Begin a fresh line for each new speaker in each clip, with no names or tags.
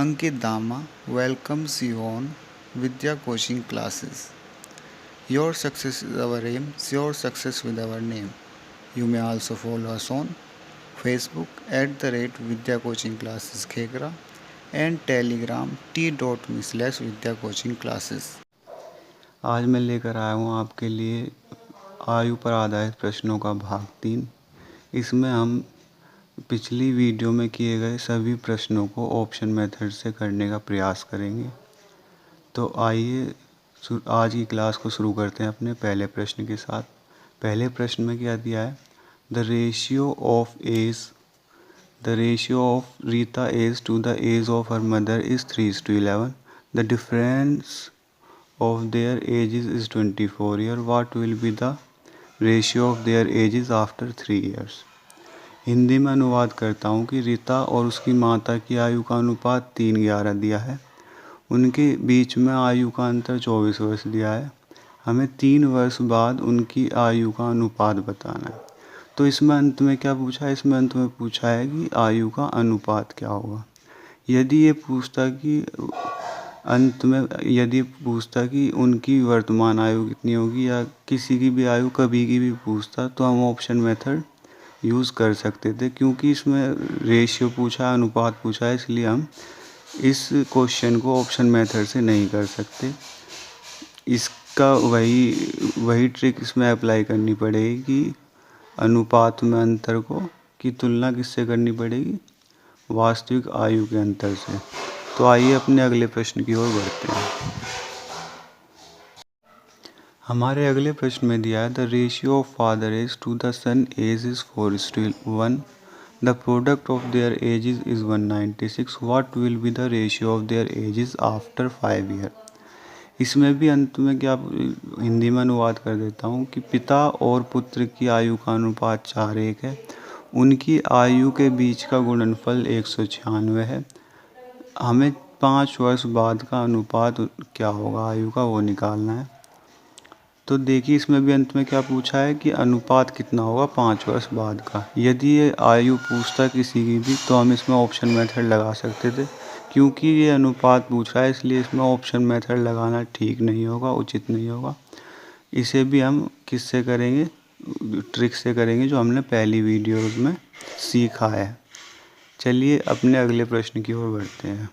Ankit Dama welcomes you on Vidya Coaching Classes. Your success is our aim, your success with our name. You may also follow us on Facebook @Vidya Coaching Classes Khegra and Telegram t.me/Vidya Coaching Classes. आज मैं लेकर आया हूँ आपके लिए आयु पर आधारित प्रश्नों का भाग 3। इसमें हम पिछली वीडियो में किए गए सभी प्रश्नों को ऑप्शन मेथड से करने का प्रयास करेंगे। तो आइए आज की क्लास को शुरू करते हैं अपने पहले प्रश्न के साथ। पहले प्रश्न में क्या दिया है? The ratio of Rita age to the age of her mother is 3:11। The difference of their ages is 24 years. What will be the ratio of their ages after 3 years? Hindi में अनुवाद करता हूँ कि रीता और उसकी माता की आयु का अनुपात 3:11 दिया है। उनके बीच में आयु का अंतर 24 वर्ष दिया है। हमें 3 वर्ष बाद उनकी आयु का अनुपात बताना है। तो इसमें अंत में क्या पूछा है? इसमें अंत में पूछा है कि आयु का अनुपात क्या होगा। यदि पूछता कि उनकी वर्तमान आयु कितनी होगी या किसी की भी आयु कभी की भी पूछता तो हम ऑप्शन मेथड यूज़ कर सकते थे। क्योंकि इसमें रेशियो पूछा है, अनुपात पूछा है, इसलिए हम इस क्वेश्चन को ऑप्शन मेथड से नहीं कर सकते। इसका वही ट्रिक इसमें अप्लाई करनी पड़ेगी कि अनुपात में अंतर की तुलना किससे करनी पड़ेगी? वास्तविक आयु के अंतर से। तो आइए अपने अगले प्रश्न की ओर बढ़ते हैं। हमारे अगले प्रश्न में दिया है the ratio of father age to the son age is 4:1। The product of their ages is 196। What will be the ratio of their ages after 5 year. इसमें भी अंत में क्या हिंदी में अनुवाद कर देता हूँ कि पिता और पुत्र की आयु का अनुपात 4:1 है। उनकी आयु के बीच का गुणनफल 196 है। हमें 5 वर्ष बाद का अनुपात क्या होगा आयु का, वो निकालना है। तो देखिए इसमें भी अंत में क्या पूछा है कि अनुपात कितना होगा 5 वर्ष बाद का। यदि ये आयु पूछता किसी की भी तो हम इसमें ऑप्शन मेथड लगा सकते थे। क्योंकि ये अनुपात पूछ रहा है इसलिए इसमें ऑप्शन मेथड लगाना ठीक नहीं होगा, उचित नहीं होगा। इसे भी हम किससे करेंगे? ट्रिक से करेंगे जो हमने पहली वीडियोज़ में सीखा है। चलिए अपने अगले प्रश्न की ओर बढ़ते हैं।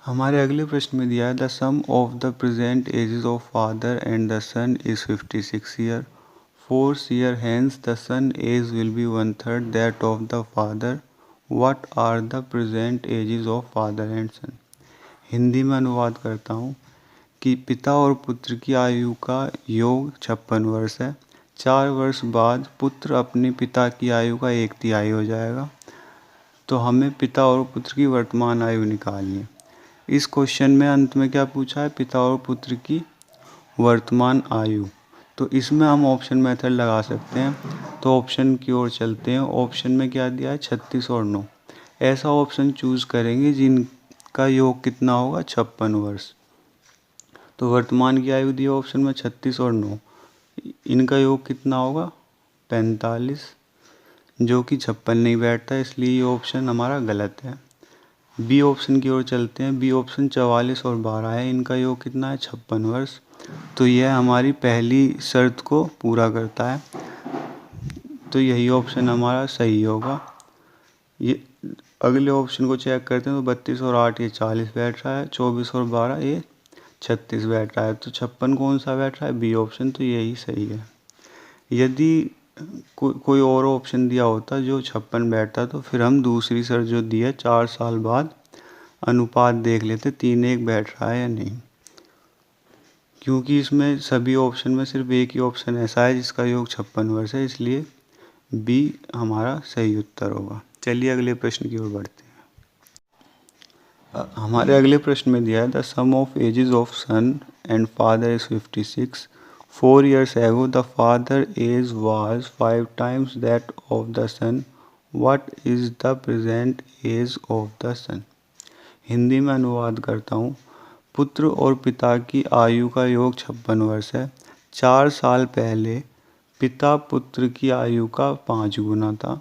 हमारे अगले प्रश्न में दिया है the sum of the present ages of father and the son is 56 year. 4 year hence the son age will be 1/3 that of the father. What are the present ages of father and son. Hindi में अनुवाद करता हूँ कि पिता और पुत्र की आयु का योग 56 वर्ष है। 4 वर्ष बाद पुत्र अपने पिता की आयु का 1/3 हो जाएगा। तो हमें पिता और पुत्र की वर्तमान आयु निकालनी है। इस क्वेश्चन में अंत में क्या पूछा है? पिता और पुत्र की वर्तमान आयु। तो इसमें हम ऑप्शन मेथड लगा सकते हैं। तो ऑप्शन की ओर चलते हैं। ऑप्शन में क्या दिया है? 36 और 9। ऐसा ऑप्शन चूज करेंगे जिनका योग कितना होगा? 56 वर्ष। तो वर्तमान की आयु दी है ऑप्शन में 36 और 9। इनका योग कितना होगा? 45, जो कि 56 नहीं बैठता, इसलिए ये ऑप्शन हमारा गलत है। बी ऑप्शन की ओर चलते हैं। बी ऑप्शन 44 और 12 है। इनका योग कितना है? 56 वर्ष। तो यह हमारी पहली शर्त को पूरा करता है। तो यही ऑप्शन हमारा सही होगा। ये अगले ऑप्शन को चेक करते हैं तो 32 और 8 ये 40 बैठ रहा है। 24 और 12 ये 36 बैठ रहा है। तो 56 कौन सा बैठ रहा है? B option. तो यही सही है। यदि कोई और ऑप्शन दिया होता जो 56 बैठता तो फिर हम दूसरी शर्त जो दी है 4 साल बाद अनुपात देख लेते 3:1 बैठ रहा है या नहीं। क्योंकि इसमें सभी ऑप्शन में सिर्फ एक ही ऑप्शन ऐसा है जिसका योग 56 वर्ष है, इसलिए बी हमारा सही उत्तर होगा। चलिए अगले प्रश्न की ओर बढ़ते हैं। हमारे अगले प्रश्न में दिया है the sum of ages of son and father is 56। 4 years ago, the father age was 5 times that of the son. What is the present age of the son? Hindi में अनुवाद करता हूँ। पुत्र और पिता की आयु का योग 56 वर्ष है। 4 साल पहले पिता पुत्र की आयु का 5 गुना था।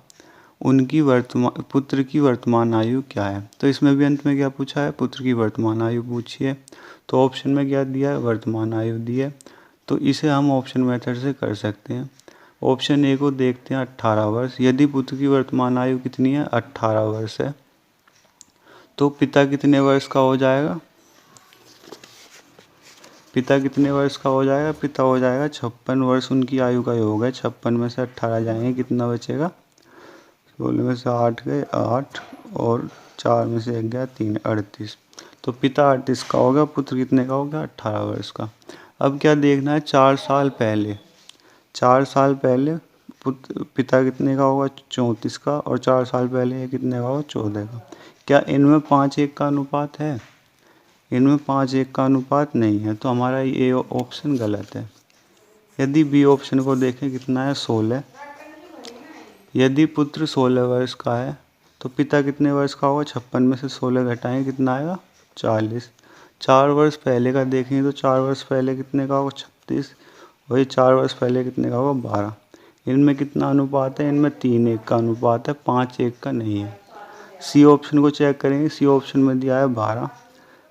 उनकी पुत्र की वर्तमान आयु क्या है। तो इसमें भी अंत में क्या पूछा है, पुत्र की वर्तमान आयु पूछी है। तो ऑप्शन में क्या दिया है, वर्तमान आयु दी है। तो इसे हम ऑप्शन मेथड से कर सकते हैं। ऑप्शन ए को देखते हैं, 18 वर्ष। यदि पुत्र की वर्तमान आयु कितनी है, 18 वर्ष है, तो पिता कितने वर्ष का हो जाएगा, पिता कितने वर्ष का हो जाएगा, पिता हो जाएगा 56 वर्ष। उनकी आयु का योग है, 56 में से 18 जाएंगे, कितना बचेगा, 16 में से 8 गए 8, और 4 में से 1 गया 3, 38। तो पिता 38 का होगा, पुत्र कितने का होगा, 18 वर्ष का। अब क्या देखना है, 4 साल पहले, 4 साल पहले पिता कितने का होगा, 34 का, और 4 साल पहले ये कितने का होगा, 14 का। क्या इनमें 5:1 का अनुपात है, इनमें 5:1 का अनुपात नहीं है, तो हमारा ये ऑप्शन गलत है। यदि बी ऑप्शन को देखें, कितना है, 16। यदि पुत्र 16 वर्ष का है तो पिता कितने वर्ष का होगा, 56 में से 16 घटाएं, कितना आएगा, 40। 4 वर्ष पहले का देखेंगे तो 4 वर्ष पहले कितने का होगा, 36। वही 4 वर्ष पहले कितने का होगा, 12। इनमें कितना अनुपात है, इनमें 3:1 का अनुपात है, 5:1 का नहीं है। सी ऑप्शन को चेक करेंगे, सी ऑप्शन में दिया है 12।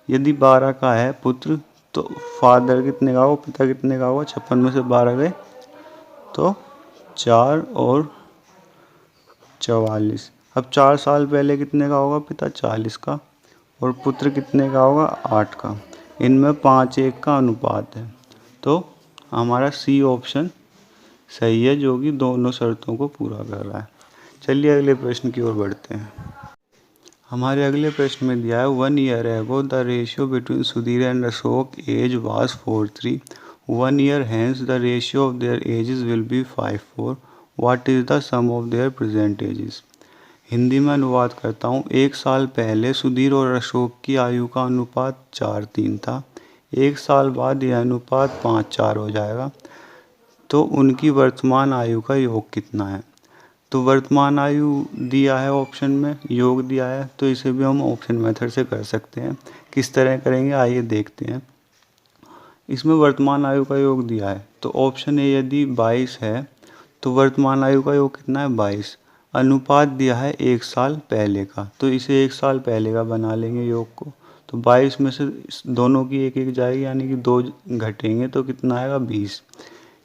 यदि 12 का है पुत्र, तो फादर कितने का होगा, पिता कितने का होगा, 56 में से 12 गए तो 4 और 44। अब 4 साल पहले कितने का होगा पिता, 40 का, और पुत्र कितने का होगा, 8 का। इनमें 5:1 का अनुपात है, तो हमारा सी ऑप्शन सही है, जो कि दोनों शर्तों को पूरा कर रहा है। चलिए अगले प्रश्न की ओर बढ़ते हैं। हमारे अगले प्रश्न में दिया है, 1 year ago the ratio between Sudhir and Ashok age was 4:3। 1 year hence the ratio of their ages will be 5:4. What is the sum of their present ages? Hindi में अनुवाद करता हूँ। 1 साल पहले सुधीर और अशोक की आयु का अनुपात 4:3 था। 1 साल बाद यह अनुपात 5:4 हो जाएगा। तो उनकी वर्तमान आयु का योग कितना है। तो वर्तमान आयु दिया है ऑप्शन में, योग दिया है, तो इसे भी हम ऑप्शन मेथड से कर सकते हैं। किस तरह करेंगे, आइए देखते हैं। इसमें वर्तमान आयु का योग दिया है, तो ऑप्शन ए यदि 22 है तो वर्तमान आयु का योग कितना है, 22। अनुपात दिया है 1 साल पहले का, तो इसे 1 साल पहले का बना लेंगे योग को। तो 22 में से दोनों की 1-1 जाएगी, यानी कि 2 घटेंगे तो कितना आएगा, 20।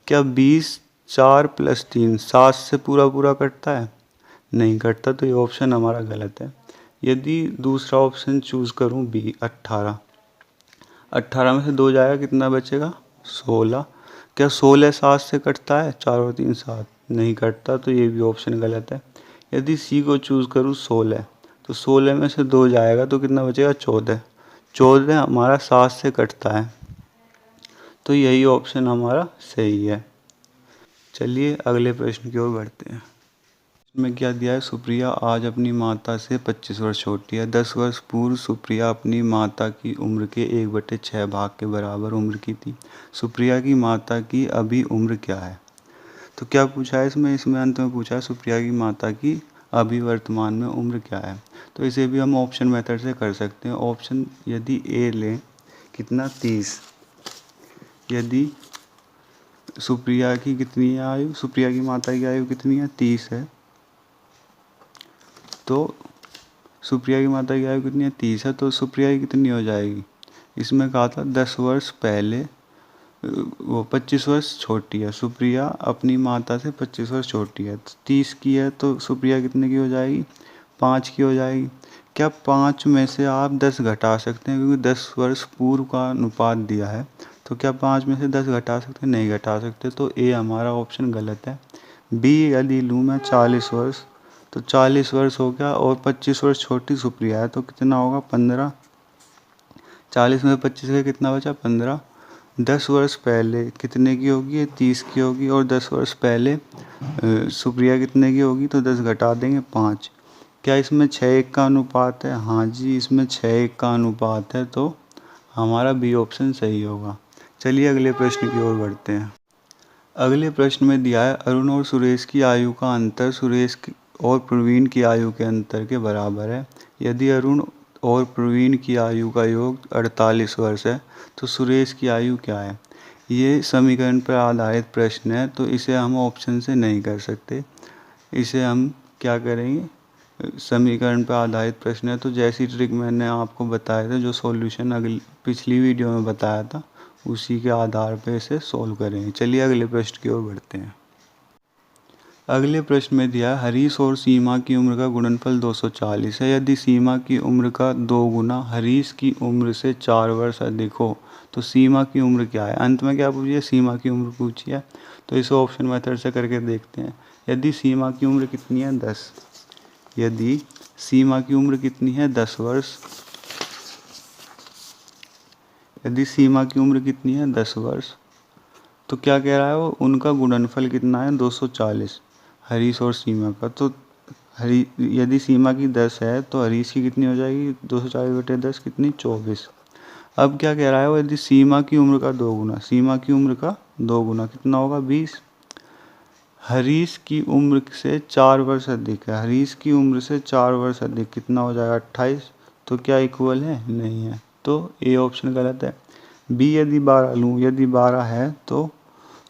क्या 20 4 + 3 7 से पूरा पूरा कटता है, नहीं कटता, तो ये ऑप्शन हमारा गलत है। यदि दूसरा ऑप्शन चूज़ करूँ बी 18, 18 में से 2 जाएगा, कितना बचेगा, 16। क्या 16 7 से कटता है, 4 और 3 7, नहीं कटता, तो ये भी ऑप्शन गलत है। यदि सी को चूज़ करूँ 16, तो 16 में से 2 जाएगा तो कितना बचेगा, 14। 14 हमारा 7 से कटता है, तो यही ऑप्शन हमारा सही है। चलिए अगले प्रश्न की ओर बढ़ते हैं। इसमें क्या दिया है, सुप्रिया आज अपनी माता से 25 वर्ष छोटी है। 10 वर्ष पूर्व सुप्रिया अपनी माता की उम्र के 1/6 भाग के बराबर उम्र की थी। सुप्रिया की माता की अभी उम्र क्या है। तो क्या पूछा है इसमें, इसमें अंत में पूछा है सुप्रिया की माता की अभी वर्तमान में उम्र क्या है। तो इसे भी हम ऑप्शन मेथड से कर सकते हैं। ऑप्शन यदि ए लें, कितना, 30। यदि सुप्रिया की कितनी है आयु, सुप्रिया की माता की आयु कितनी है, 30 है, तो सुप्रिया की माता की आयु कितनी है, 30 है, तो सुप्रिया की कितनी हो जाएगी। इसमें कहा था 10 वर्ष पहले, वो 25 वर्ष छोटी है, सुप्रिया अपनी माता से 25 वर्ष छोटी है, 30 की है, तो सुप्रिया कितने की हो जाएगी, 5 की हो जाएगी। क्या 5 में से आप 10 घटा सकते हैं, क्योंकि 10 वर्ष पूर्व का अनुपात दिया है, तो क्या 5 में से 10 घटा सकते हैं, नहीं घटा सकते, तो ए हमारा ऑप्शन गलत है। बी यदि लूँ मैं 40 वर्ष, तो 40 वर्ष हो गया, और 25 वर्ष छोटी सुप्रिया है, तो कितना होगा, 15। 40 में 25 का कितना बचा, 15। 10 वर्ष पहले कितने की होगी, 30 की होगी, और 10 वर्ष पहले सुप्रिया कितने की होगी, तो 10 घटा देंगे, 5। क्या इसमें 6:1 का अनुपात है, हाँ जी, इसमें 6:1 का अनुपात है, तो हमारा बी ऑप्शन सही होगा। चलिए अगले प्रश्न की ओर बढ़ते हैं। अगले प्रश्न में दिया है, अरुण और सुरेश की आयु का अंतर सुरेश और प्रवीण की आयु के अंतर के बराबर है। यदि अरुण और प्रवीण की आयु का योग 48 वर्ष है, तो सुरेश की आयु क्या है। ये समीकरण पर आधारित प्रश्न है, तो इसे हम ऑप्शन से नहीं कर सकते। इसे हम क्या करेंगे, समीकरण पर आधारित प्रश्न है तो जैसी ट्रिक मैंने आपको बताया था, जो सॉल्यूशन अगली पिछली वीडियो में बताया था, उसी के आधार पर इसे सोल्व करेंगे। चलिए अगले प्रश्न की ओर बढ़ते हैं। अगले प्रश्न में दिया हरीश और सीमा की उम्र का गुणनफल 240 है। यदि सीमा की उम्र का 2 गुना हरीश की उम्र से 4 वर्ष अधिक हो तो सीमा की उम्र क्या है। अंत में क्या पूछिए, सीमा की उम्र पूछी है, तो इसे ऑप्शन मेथड से करके देखते हैं। यदि सीमा की उम्र कितनी है 10, यदि सीमा की उम्र कितनी है 10 वर्ष, यदि सीमा की उम्र कितनी है 10 वर्ष, तो क्या कह रहा है वो, उनका गुणनफल कितना है 240 हरीश और सीमा का। तो यदि सीमा की 10 है तो हरीश की कितनी हो जाएगी, 240/10 कितनी, 24। अब क्या कह रहा है वो, यदि सीमा की उम्र का 2 गुना, सीमा की उम्र का 2 गुना कितना होगा 20, हरीश की उम्र से 4 वर्ष अधिक है, हरीश की उम्र से 4 वर्ष अधिक कितना हो जाएगा 28। तो क्या इक्वल है, नहीं है, तो ए ऑप्शन गलत है। बी यदि 12 लूँ, यदि 12 है तो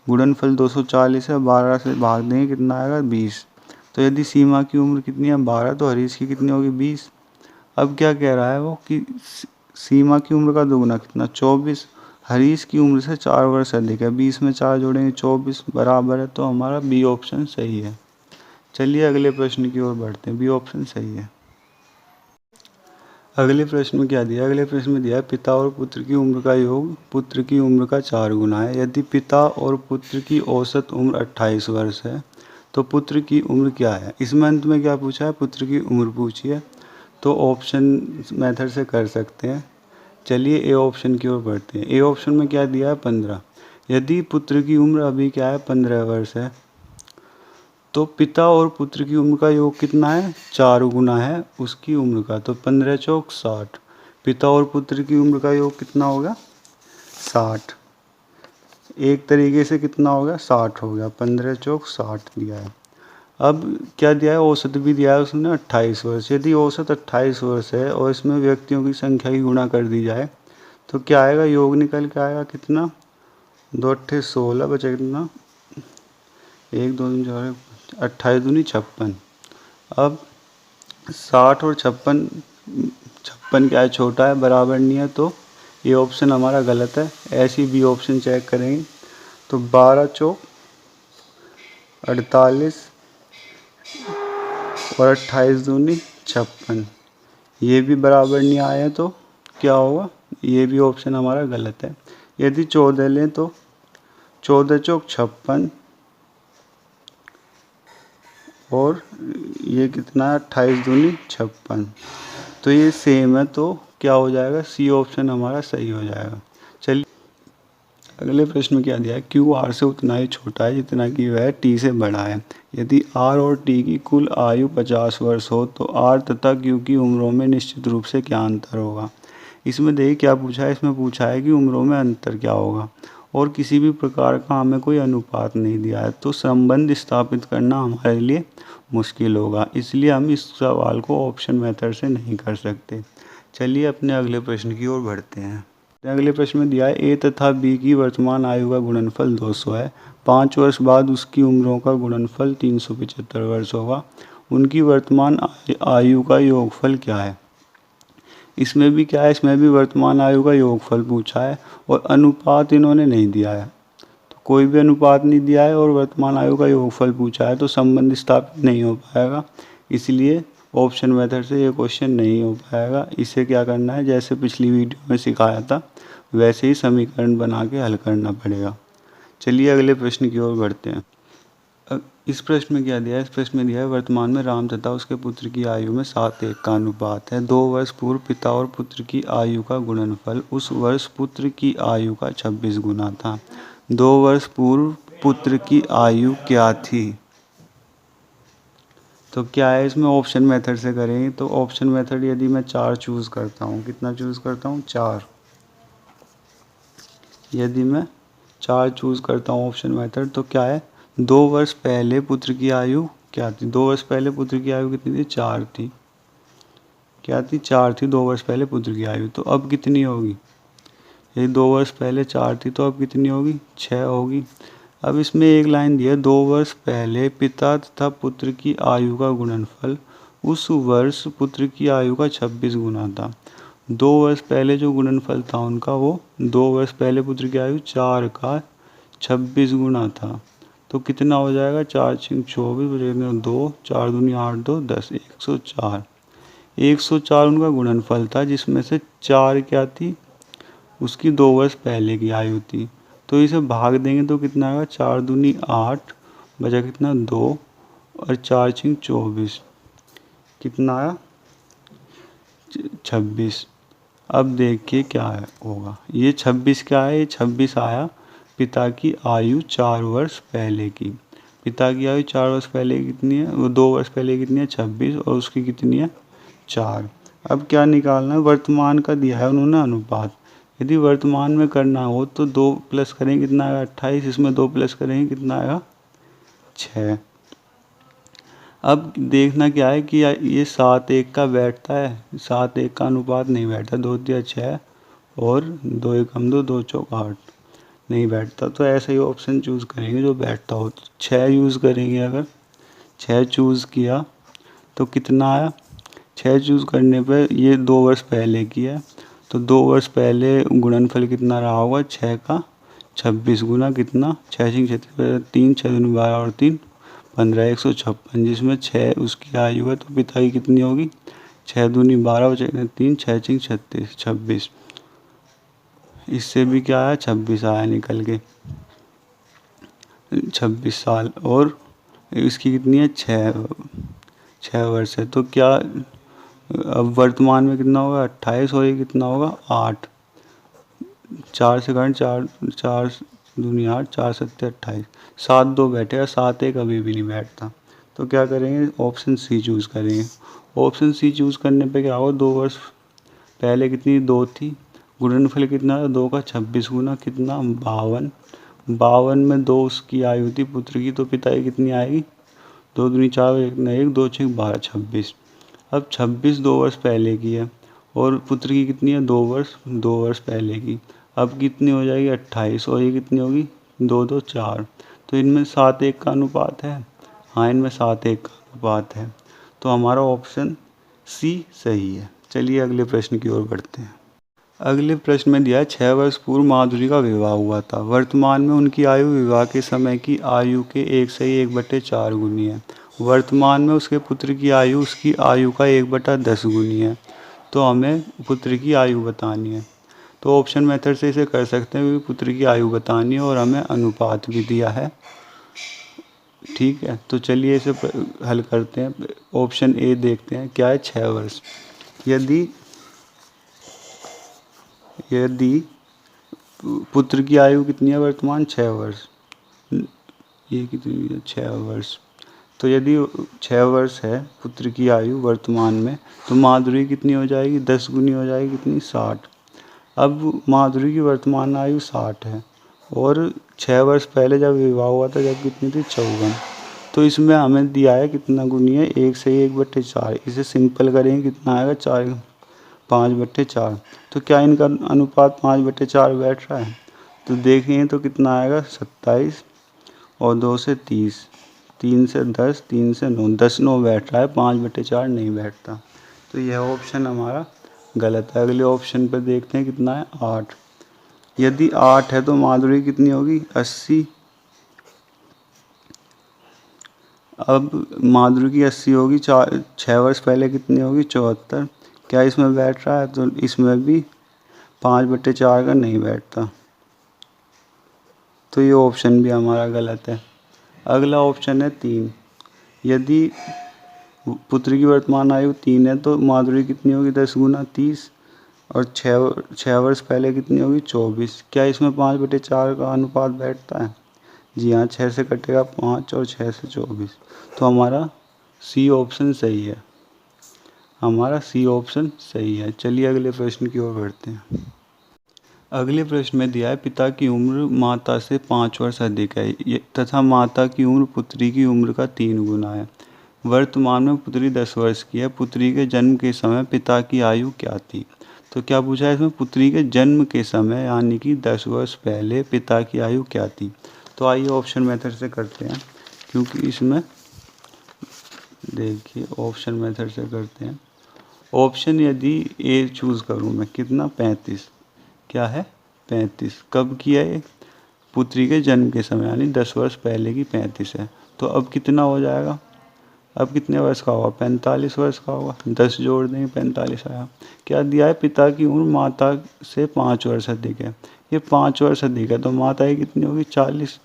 गुणनफल 240 है, 12 से भाग देंगे कितना आएगा 20। तो यदि सीमा की उम्र कितनी है 12 तो हरीश की कितनी होगी 20। अब क्या कह रहा है वो कि सीमा की उम्र का दोगुना कितना 24, हरीश की उम्र से 4 वर्ष अधिक है, 20 में 4 जोड़ेंगे 24 बराबर है, तो हमारा बी ऑप्शन सही है। चलिए अगले प्रश्न की ओर बढ़ते हैं, बी ऑप्शन सही है। अगले प्रश्न में क्या दिया, अगले प्रश्न में दिया है पिता और पुत्र की उम्र का योग पुत्र की उम्र का 4 गुना है। यदि पिता और पुत्र की औसत उम्र 28 वर्ष है तो पुत्र की उम्र क्या है। इसमें अंत में क्या पूछा है, पुत्र की उम्र पूछी है, तो ऑप्शन मेथड से कर सकते हैं। चलिए ए ऑप्शन की ओर बढ़ते हैं। ए ऑप्शन में क्या दिया है 15। यदि पुत्र की उम्र अभी क्या है 15 वर्ष है तो पिता और पुत्र की उम्र का योग कितना है, 4 गुना है उसकी उम्र का, तो 15 चौक 60। पिता और पुत्र की उम्र का योग कितना होगा 60, एक तरीके से कितना हो गया 60 हो गया, 15 चौक 60 दिया है। अब क्या दिया है, औसत भी दिया है उसने 28 वर्ष। यदि औसत 28 वर्ष है और इसमें व्यक्तियों की संख्या की गुणा कर दी जाए तो क्या आएगा, योग निकल के आएगा कितना, 2 अट्ठे 16 बचे कितना, 1 2 3 4 28 दूनी 56। अब 60 और 56 क्या है, छोटा है, बराबर नहीं है, तो ये ऑप्शन हमारा गलत है। ऐसी बी ऑप्शन चेक करेंगे तो 12 चौक 48 और 28 दूनी 56, ये भी बराबर नहीं आया, तो क्या होगा, ये भी ऑप्शन हमारा गलत है। यदि 14 लें तो 14 चौक 56 और ये कितना है 28 दूनी 56, तो ये सेम है, तो क्या हो जाएगा, सी ऑप्शन हमारा सही हो जाएगा। चलिए अगले प्रश्न में क्या दिया है, क्यू आर से उतना ही छोटा है जितना कि वह टी से बड़ा है। यदि आर और टी की कुल आयु 50 वर्ष हो तो आर तथा क्यू की उम्रों में निश्चित रूप से क्या अंतर होगा। इसमें देखिए क्या पूछा है, इसमें पूछा है कि उम्रों में अंतर क्या होगा और किसी भी प्रकार का हमें कोई अनुपात नहीं दिया है, तो संबंध स्थापित करना हमारे लिए मुश्किल होगा, इसलिए हम इस सवाल को ऑप्शन मेथड से नहीं कर सकते। चलिए अपने अगले प्रश्न की ओर बढ़ते हैं। अगले प्रश्न में दिया है ए तथा बी की वर्तमान आयु का गुणनफल 200 है, 5 वर्ष बाद उसकी उम्रों का गुणनफल 375 वर्ष होगा, उनकी वर्तमान आयु का योगफल क्या है। इसमें भी क्या है, इसमें भी वर्तमान आयु का योगफल पूछा है और अनुपात इन्होंने नहीं दिया है, तो कोई भी अनुपात नहीं दिया है और वर्तमान आयु का योगफल पूछा है, तो संबंध स्थापित नहीं हो पाएगा, इसलिए ऑप्शन मेथड से ये क्वेश्चन नहीं हो पाएगा। इसे क्या करना है, जैसे पिछली वीडियो में सिखाया था वैसे ही समीकरण बना के हल करना पड़ेगा। चलिए अगले प्रश्न की ओर बढ़ते हैं। इस प्रश्न में क्या दिया है, इस प्रश्न में दिया है वर्तमान में राम तथा उसके पुत्र की आयु में 7:1 का अनुपात है। 2 वर्ष पूर्व पिता और पुत्र की आयु का गुणनफल उस वर्ष पुत्र की आयु का 26 गुना था। 2 वर्ष पूर्व पुत्र की आयु क्या थी। तो क्या है, इसमें ऑप्शन मेथड से करेंगे, तो ऑप्शन मेथड यदि मैं 4 चूज़ करता हूँ, कितना चूज़ करता हूँ 4, यदि मैं 4 चूज़ करता हूँ ऑप्शन मेथड, तो क्या है, 2 वर्ष पहले पुत्र की आयु क्या थी, 2 वर्ष पहले पुत्र की आयु कितनी थी 4 थी, क्या थी 4 थी 2 वर्ष पहले पुत्र की आयु, तो अब कितनी होगी, यदि 2 वर्ष पहले 4 थी तो अब कितनी होगी 6 होगी। अब इसमें एक लाइन दी है, 2 वर्ष पहले पिता तथा पुत्र की आयु का गुणनफल उस वर्ष पुत्र की आयु का 26 गुना था। 2 वर्ष पहले जो गुणनफल था उनका, वो 2 वर्ष पहले पुत्र की आयु 4 का 26 गुना था। तो कितना हो जाएगा, 4 6 24 2 4 दूनी 8 2 10 104। 104 उनका गुणनफल था, जिसमें से 4 क्या थी, उसकी 2 वर्ष पहले की आयु थी। तो इसे भाग देंगे तो कितना आएगा, 4 दूनी 8 बचा कितना 2 और 4 6 24, कितना आया 26। अब देखिए क्या है होगा, ये 26 क्या है, ये 26 आया पिता की आयु 4 वर्ष पहले की। पिता की आयु 4 वर्ष पहले की कितनी है, वो 2 वर्ष पहले कितनी है 26, और उसकी कितनी है 4। अब क्या निकालना है, वर्तमान का दिया है उन्होंने अनुपात। यदि वर्तमान में करना हो तो 2 प्लस करेंगे कितना आएगा 28, इसमें 2 प्लस करेंगे कितना आएगा 6। अब देखना क्या है कि ये 7 1 का बैठता है, 7 1 का अनुपात नहीं बैठता, 2 तिया 6 और 2 1 2 2 चौक 8 नहीं बैठता। तो ऐसा ही ऑप्शन चूज़ करेंगे जो बैठता हो। 6 यूज़ करेंगे, अगर 6 चूज़ किया तो कितना आया, 6 चूज़ करने पे ये 2 वर्ष पहले की है, तो 2 वर्ष पहले गुणनफल कितना रहा होगा, 6 का 26 गुना कितना 6 6 36 3 6 दूनी 12 और 3 15 156, जिसमें 6 उसकी आयु है तो पिता की कितनी होगी 6 दूनी 12 और 3 6 6 36 26। इससे भी क्या आया 26 आया निकल के, 26 साल, और इसकी कितनी है 6 वर्ष है। तो क्या अब वर्तमान में कितना होगा 28 और ये कितना होगा 8, 4 से घट 4 4 दूनी 8 4 7 28, 7 2 बैठेगा, 7 1 अभी भी नहीं बैठता। तो क्या करेंगे, ऑप्शन सी चूज़ करेंगे। ऑप्शन सी चूज़ करने पे क्या होगा, 2 वर्ष पहले कितनी 2 थी, गुणनफल कितना था 2 का 26 गुना कितना 52, 52 में 2 उसकी आयु थी पुत्र की, तो पिता की कितनी आएगी 2 दूनी 4 1 2 6 12 26। अब 26 2 वर्ष पहले की है और पुत्र की कितनी है 2 वर्ष पहले की। अब कितनी हो जाएगी 28, और ये कितनी होगी 2 2 4। तो इनमें 7 1 का अनुपात है, हाँ इनमें 7 1 का अनुपात है। तो हमारा ऑप्शन सी सही है। चलिए अगले प्रश्न की ओर बढ़ते हैं। अगले प्रश्न में दिया है 6 वर्ष पूर्व माधुरी का विवाह हुआ था। वर्तमान में उनकी आयु विवाह के समय की आयु के 1/1/4 गुनी है। वर्तमान में उसके पुत्र की आयु उसकी आयु का 1/10 गुनी है। तो हमें पुत्र की आयु बतानी है। तो ऑप्शन मेथड से इसे कर सकते हैं, क्योंकि पुत्र की आयु बतानी है और हमें अनुपात भी दिया है। ठीक है, तो चलिए इसे हल करते हैं। ऑप्शन ए देखते हैं क्या है 6 वर्ष। यदि पुत्र की आयु कितनी है वर्तमान 6 वर्ष, ये कितनी है 6 वर्ष, तो यदि 6 वर्ष है पुत्र की आयु वर्तमान में, तो माधुरी कितनी हो जाएगी 10 गुनी हो जाएगी कितनी 60। अब माधुरी की वर्तमान आयु 60 है और 6 वर्ष पहले जब विवाह हुआ था जब कितनी थी 54। तो इसमें हमें दिया है कितना गुनी है 1/1/4। इसे सिंपल करेंगे कितना आएगा 4 5/4। तो क्या इनका अनुपात 5/4 बैठ रहा है, तो देखेंगे तो कितना आएगा 27 और 2 से 30, 3 से 10 3 से 9, 10 9 बैठ रहा है, 5/4 नहीं बैठता। तो यह ऑप्शन हमारा गलत है। अगले ऑप्शन पर देखते हैं कितना है 8। यदि 8 है तो माधुरी कितनी होगी 80। अब माधुरी की 80 होगी, 6 वर्ष पहले कितनी होगी 74। क्या इसमें बैठ रहा है, तो इसमें भी 5/4 का नहीं बैठता। तो ये ऑप्शन भी हमारा गलत है। अगला ऑप्शन है 3। यदि पुत्र की वर्तमान आयु 3 है तो माधुरी कितनी होगी 10 गुना 30 और 6 वर्ष पहले कितनी होगी 24। क्या इसमें 5/4 का अनुपात बैठता है, जी हाँ, 6 से कटेगा 5 और 6 से 24। तो हमारा सी ऑप्शन सही है, हमारा सी ऑप्शन सही है। चलिए अगले प्रश्न की ओर बढ़ते हैं। अगले प्रश्न में दिया है पिता की उम्र माता से 5 वर्ष अधिक है तथा माता की उम्र पुत्री की उम्र का 3 गुना है। वर्तमान में पुत्री 10 वर्ष की है। पुत्री के जन्म के समय पिता की आयु क्या थी। तो क्या पूछा है इसमें, पुत्री के जन्म के समय यानी कि 10 वर्ष पहले पिता की आयु क्या थी। तो आइए ऑप्शन मेथड से करते हैं, क्योंकि इसमें देखिए ऑप्शन मेथड से करते हैं। ऑप्शन यदि ए चूज़ करूँ मैं, कितना 35, क्या है 35, कब किया ये, पुत्री के जन्म के समय, यानी 10 वर्ष पहले की 35 है। तो अब कितना हो जाएगा, अब कितने वर्ष का होगा, 45 वर्ष का होगा। 10 जोड़ देंगे 45 आया। क्या दिया है, पिता की उम्र माता से 5 वर्ष अधिक है, ये 5 वर्ष अधिक है, तो माता की कितनी होगी 40।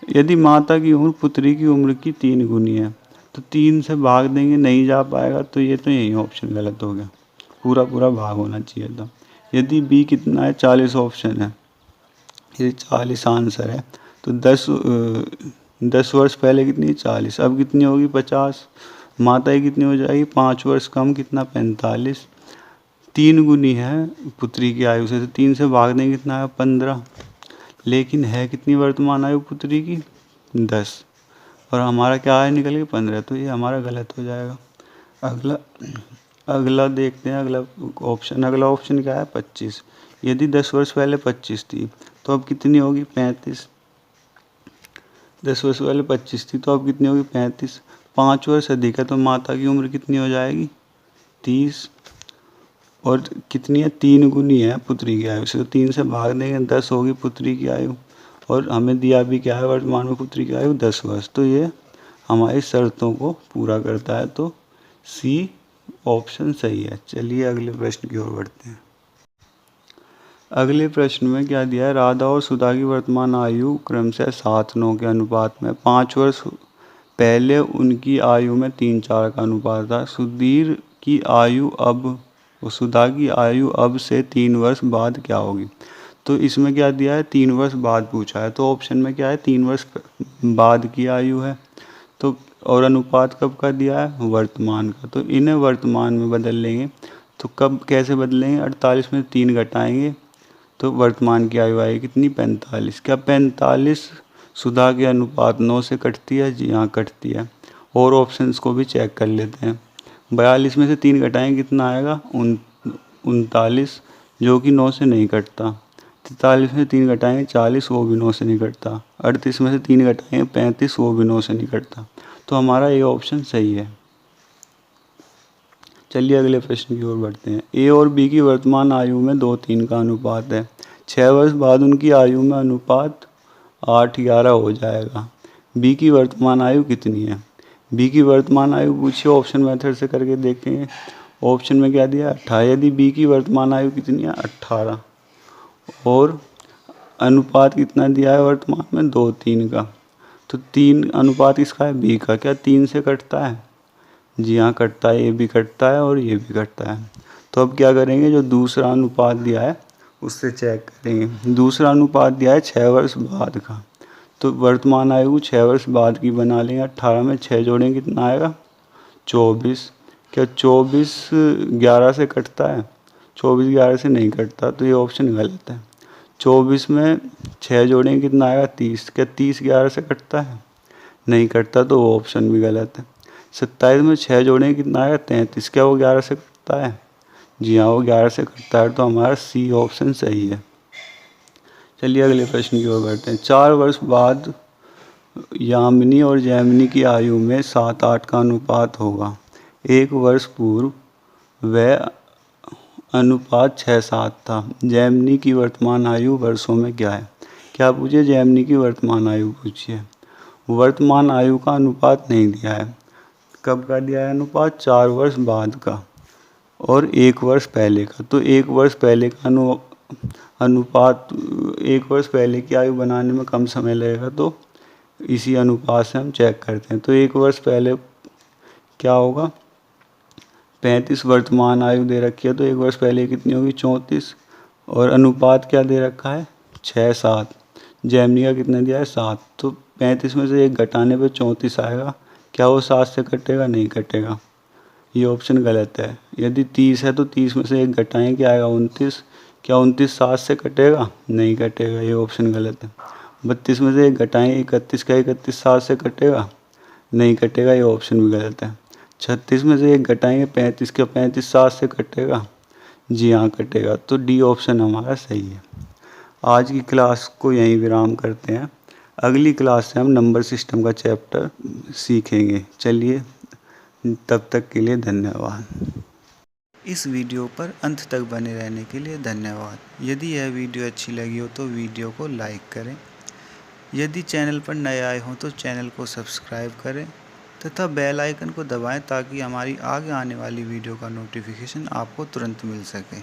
यदि माता की उम्र पुत्री की उम्र की 3 गुनी है, तो 3 से भाग देंगे, नहीं जा पाएगा, तो ये तो यही ऑप्शन गलत हो गया, पूरा पूरा भाग होना चाहिए था। यदि बी कितना है 40 ऑप्शन है, ये 40 आंसर है, तो 10 वर्ष पहले कितनी 40, अब कितनी होगी 50। माता की कितनी हो जाएगी 5 वर्ष कम, कितना 45, 3 गुनी है पुत्री की आयु से, तो 3 से भाग देंगे कितना है 15। लेकिन है कितनी वर्तमान आयु पुत्री की 10, और हमारा क्या आया निकल के 15, तो ये हमारा गलत हो जाएगा। अगला अगला देखते हैं, अगला ऑप्शन क्या है 25। यदि 10 वर्ष पहले 25 थी, तो अब कितनी होगी 35। 10 वर्ष पहले 25 थी, तो अब कितनी होगी 35। 5 वर्ष अधिक है, तो माता की उम्र कितनी हो जाएगी 30, और कितनी है 3 गुनी है पुत्री की आयु से, तो 3 से भाग देंगे 10 होगी पुत्री की आयु, और हमें दिया भी क्या है वर्तमान में पुत्री की आयु 10 वर्ष। तो ये हमारी शर्तों को पूरा करता है, तो सी ऑप्शन सही है। चलिए अगले प्रश्न की ओर बढ़ते हैं। अगले प्रश्न में क्या दिया है, राधा और सुधा की वर्तमान आयु क्रमशः 7-9 के अनुपात में, 5 वर्ष पहले उनकी आयु में 3-4 का अनुपात था। सुधा की आयु अब से 3 वर्ष बाद क्या होगी। तो इसमें क्या दिया है 3 वर्ष बाद पूछा है, तो ऑप्शन में क्या है 3 वर्ष बाद की आयु है, तो और अनुपात कब का दिया है वर्तमान का, तो इन्हें वर्तमान में बदल लेंगे। तो कब कैसे बदलेंगे, 48 में 3 घटाएंगे, तो वर्तमान की आयु आएगी कितनी 45। क्या 45 सुधा के अनुपात 9 से कटती है, जी हाँ कटती है। और ऑप्शंस को भी चेक कर लेते हैं। 42 में से 3 घटाएंगे कितना आएगा 39, जो कि 9 से नहीं कटता। 43 में से 3 घटाएंगे 40, वो भी 9 से नहीं कटता। 38 में से 3 घटाएंगे 35, वो भी 9 से नहीं कटता। तो हमारा ये ऑप्शन सही है। चलिए अगले प्रश्न की ओर बढ़ते हैं। ए और बी की वर्तमान आयु में 2-3 का अनुपात है। 6 वर्ष बाद उनकी आयु में अनुपात 8-11 हो जाएगा। बी की वर्तमान आयु कितनी है। बी की वर्तमान आयु पूछिए, ऑप्शन मेथड से करके देखेंगे। ऑप्शन में क्या दिया 18। यदि बी की वर्तमान आयु कितनी है 18, और अनुपात कितना दिया है वर्तमान में 2-3 का, तो 3 अनुपात किसका है बी का। क्या 3 से कटता है, जी हाँ कटता है, ये भी कटता है और ये भी कटता है। तो अब क्या करेंगे, जो दूसरा अनुपात दिया है उससे चेक करेंगे। दूसरा अनुपात दिया है 6 वर्ष बाद का, तो वर्तमान आयु 6 वर्ष बाद की बना लेंगे। 18 में 6 जोड़ेंगे कितना आएगा 24। क्या 24 11 से कटता है, 24 11 से नहीं कटता, तो ये ऑप्शन गलत है। 24 में 6 जोड़ेंगे कितना आएगा 30। क्या 30 11 से कटता है, नहीं कटता, तो वो ऑप्शन भी गलत है। 27 में 6 जोड़ेंगे कितना आएगा 33। क्या वो 11 से कटता है, जी हाँ वो 11 से कटता है, तो हमारा सी ऑप्शन सही है। चलिए अगले प्रश्न की ओर बढ़ते हैं। 4 वर्ष बाद यामिनी और जैमिनी की आयु में 7-8 का अनुपात होगा। 1 वर्ष पूर्व वह अनुपात 6-7 था। जैमिनी की वर्तमान आयु वर्षों में क्या है। क्या पूछिए, जैमिनी की वर्तमान आयु पूछिए। वर्तमान आयु का अनुपात नहीं दिया है। कब का दिया है अनुपात, 4 वर्ष बाद का और 1 वर्ष पहले का। तो 1 वर्ष पहले का अनुपात 1 वर्ष पहले की आयु बनाने में कम समय लगेगा, तो इसी अनुपात से हम चेक करते हैं। तो 1 वर्ष पहले क्या होगा 35 वर्तमान आयु दे रखी है, तो 1 वर्ष पहले कितनी होगी 34, और अनुपात क्या दे रखा है 6-7। जैमिनी का कितना दिया है 7, तो 35 में से 1 घटाने पे 34 आएगा। क्या वो 7 से कटेगा, नहीं कटेगा, ये ऑप्शन गलत है। यदि 30 है तो 30 में से 1 घटाएं क्या आएगा 29। क्या 29 7 से कटेगा, नहीं कटेगा, ये ऑप्शन गलत है। 32 में से 1 घटाएं 31। क्या 31 7 से कटेगा, नहीं कटेगा, ये ऑप्शन भी गलत है। 36 में से 1 घटाएंगे 35। क्या 35 7 से कटेगा, जी हाँ कटेगा, तो डी ऑप्शन हमारा सही है। आज की क्लास को यहीं विराम करते हैं। अगली क्लास से हम नंबर सिस्टम का चैप्टर सीखेंगे। चलिए, तब तक के लिए धन्यवाद। इस वीडियो पर अंत तक बने रहने के लिए धन्यवाद। यदि यह वीडियो अच्छी लगी हो तो वीडियो को लाइक करें। यदि चैनल पर नए आए हों तो चैनल को सब्सक्राइब करें तथा बेल आइकन को दबाएं ताकि हमारी आगे आने वाली वीडियो का नोटिफिकेशन आपको तुरंत मिल सके।